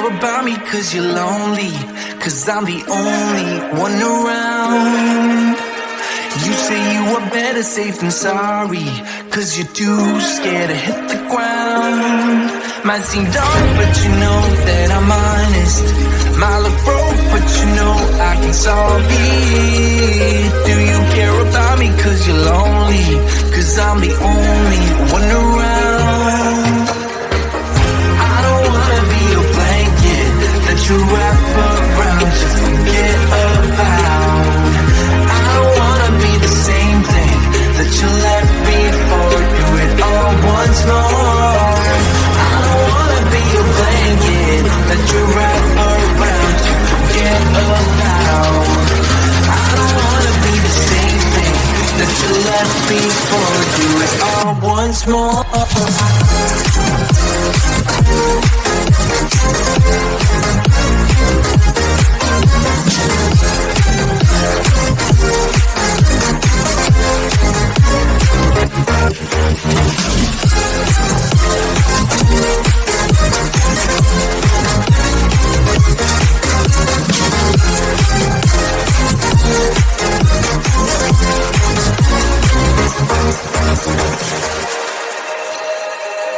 care about me cause you're lonely, cause I'm the only one around. You say you are better safe than sorry, cause you're too scared to hit the ground. Might seem dark but you know that I'm honest. Might look broke but you know I can solve it. Do you care about me cause you're lonely, cause I'm the only one around. I don't wanna be a blanket that you wrap around to forget about. I don't wanna be the same thing that you left before. Do it all once more. I don't wanna be a blanket that you wrap around to forget about. I don't wanna be the same thing that you left before. Do it all once more.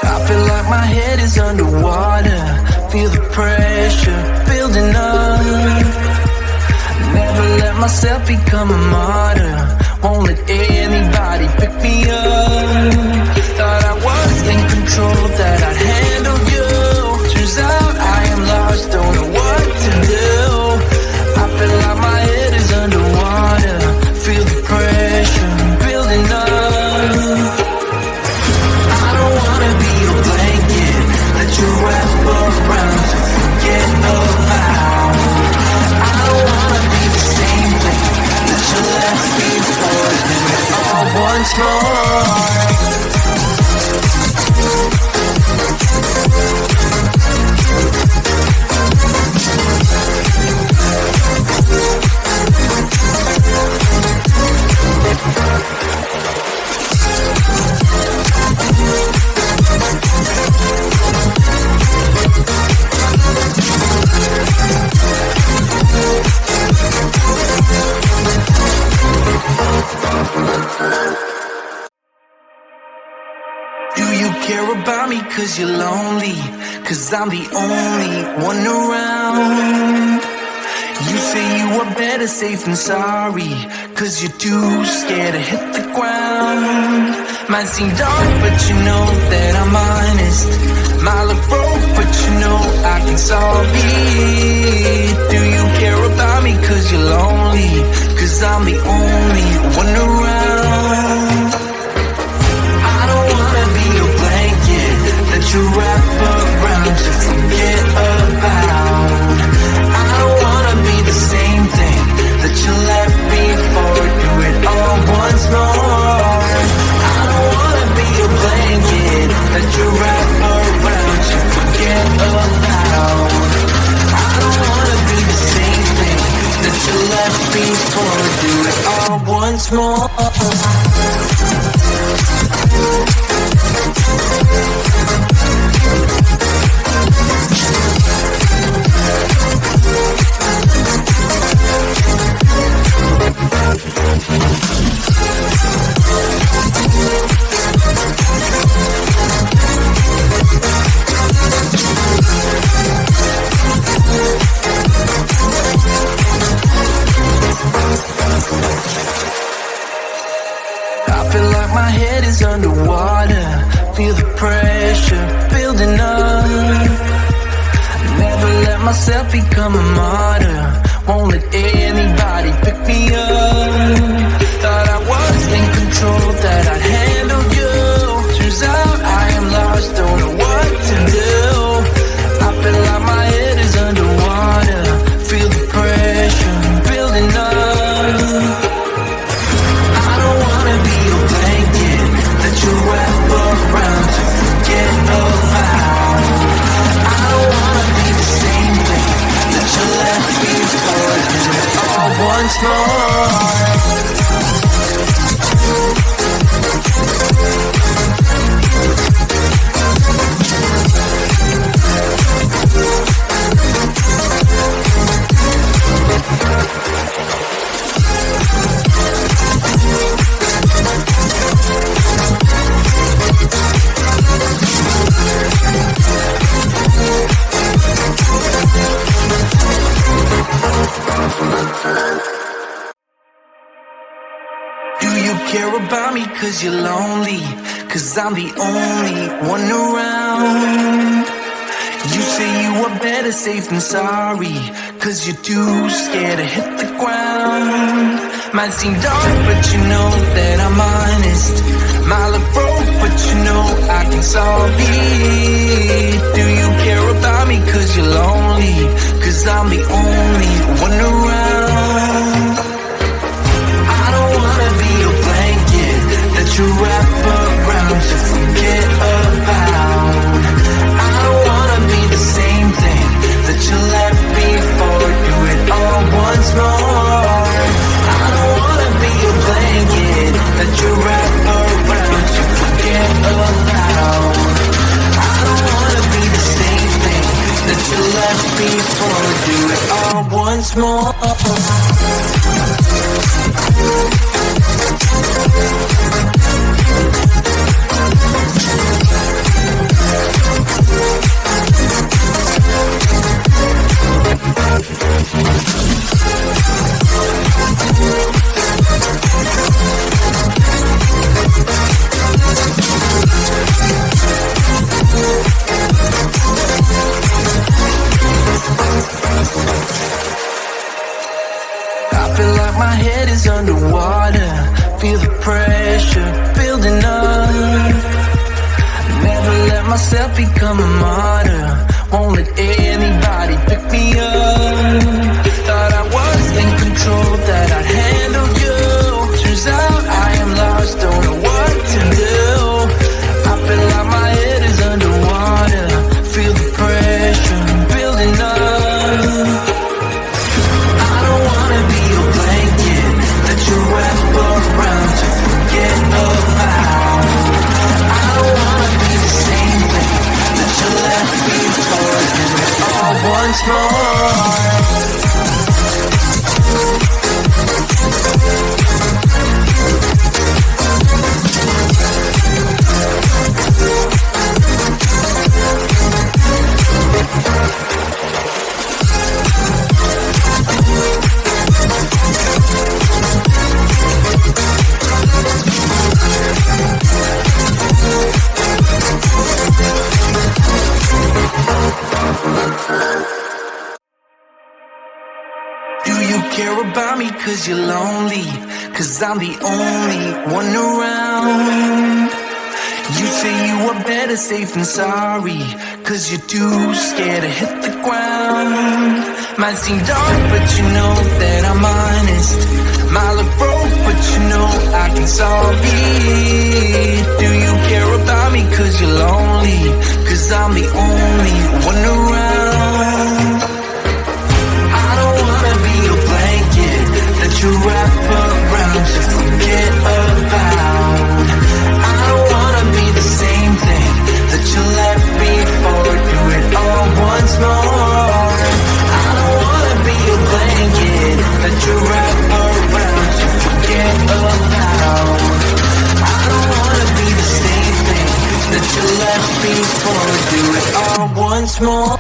I feel like my head is underwater. Feel the pressure building up. Never let myself become a martyr. Won't let anybody pick me up. Thought I was in control, that I'd handle you. Turns out I am lost, don't know what to do. I feel like my head is underwater. Feel the pressure building up. I don't wanna be a blanket that you wrap around to forget about. I don't wanna be the same thing that you left before. Do it all once more. About me cause you're lonely, cause I'm the only one around. You say you are better safe than sorry, cause you're too scared to hit the ground. Might seem dark but you know that I'm honest. Might look broke but you know I can solve it. Do you care about me cause you're lonely, cause I'm the only one around. I don't wanna be a blanket that you wrap around to forget about. I don't wanna be the same thing that you left before. Do it all once more. I don't wanna be a blanket that you wrap around to forget about. I don't wanna be the same thing that you left before. Do it all once more. I feel like my head is underwater. Feel the pressure building up. Never let myself become a martyr. Won't let anybody pick me up. Thought I was in control, that I'd handle you. Turns out I am lost, don't know what to do. I feel like my head is underwater. Feel the pressure building up. I don't wanna be a blanket that you wrap around to forget about. I don't wanna be the same thing that you left before. Do it all once more. care about me cause you're lonely? Cause I'm the only one around. You say you are better safe than sorry, cause you're too scared to hit the ground. Might seem dark but you know that I'm honest. My look broke but you know I can solve it. Do you care about me cause you're lonely? Cause I'm the only one around. I don't wanna be a blanket that you wrap around to forget about. I don't wanna be the same thing that you left before. Do it all once more. I don't wanna be a blanket that you wrap around to forget about. I don't wanna be the same thing that you left before. Do it all once more. I feel like my head is underwater. Feel the pressure building up. Never let myself become a martyr. Won't let anybody pick me up. Thought I was in control, that I'd handle you. Turns out I am lost, don't know what to do. I feel like my head is underwater. Feel the pressure building up. I don't wanna be a blanket that you wrap around to forget about. I don't wanna be the same thing that you left before. Do it all once more. Care about me cause you're lonely, cause I'm the only one around. You say you are better safe than sorry, cause you're too scared to hit the ground. Might seem dark but you know that I'm honest. My look broke but you know I can solve it. Do you care about me cause you're lonely? Cause I'm the only one around. I don't wanna be a blanket that you wrap around to forget about. I don't wanna be the same thing that you left before. Do it all once more. I don't wanna be a blanket that you wrap around to forget about. I don't wanna be the same thing that you left before. Do it all once more.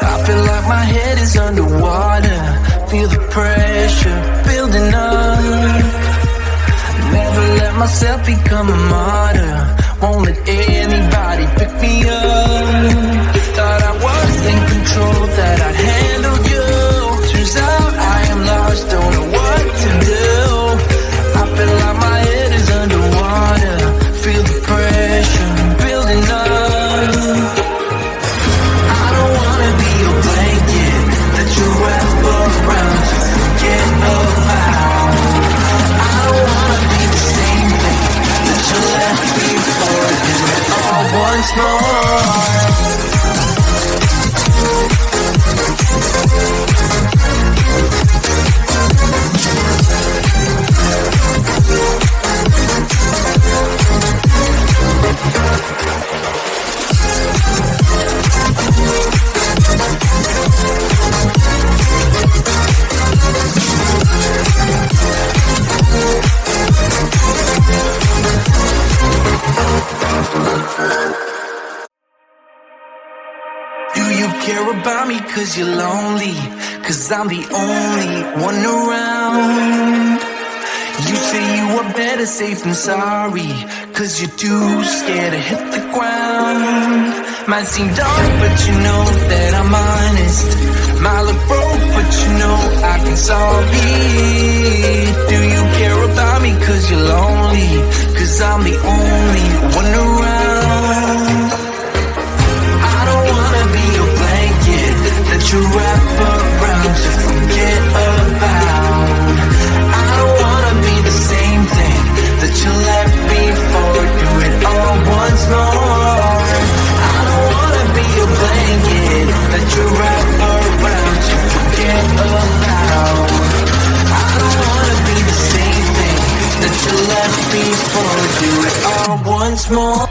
I feel like my head is underwater. Feel the pressure building up. Never let myself become a martyr. Won't let anybody pick me up. Thought I was in control, that I'd handle you. Turns out I am lost, don't know what to do. I feel like my head is underwater. Feel the pressure building up. I don't wanna be a blanket that you wrap around to forget about. I don't wanna be the same thing that you left before. Do it all once more. about me cause you're lonely, cause I'm the only one around. You say you are better safe than sorry, cause you're too scared to hit the ground. Might seem dark, but you know that I'm honest. Might look broke, but you know I can solve it. Do you care about me cause you're lonely, cause I'm the only one around. I don't wanna be your blanket that you wrap around to forget about. I don't wanna be the same thing that you left before. Do it all once more. I don't wanna be your blanket that you wrap around to forget about. I don't wanna be the same thing that you left before. Do it all once more.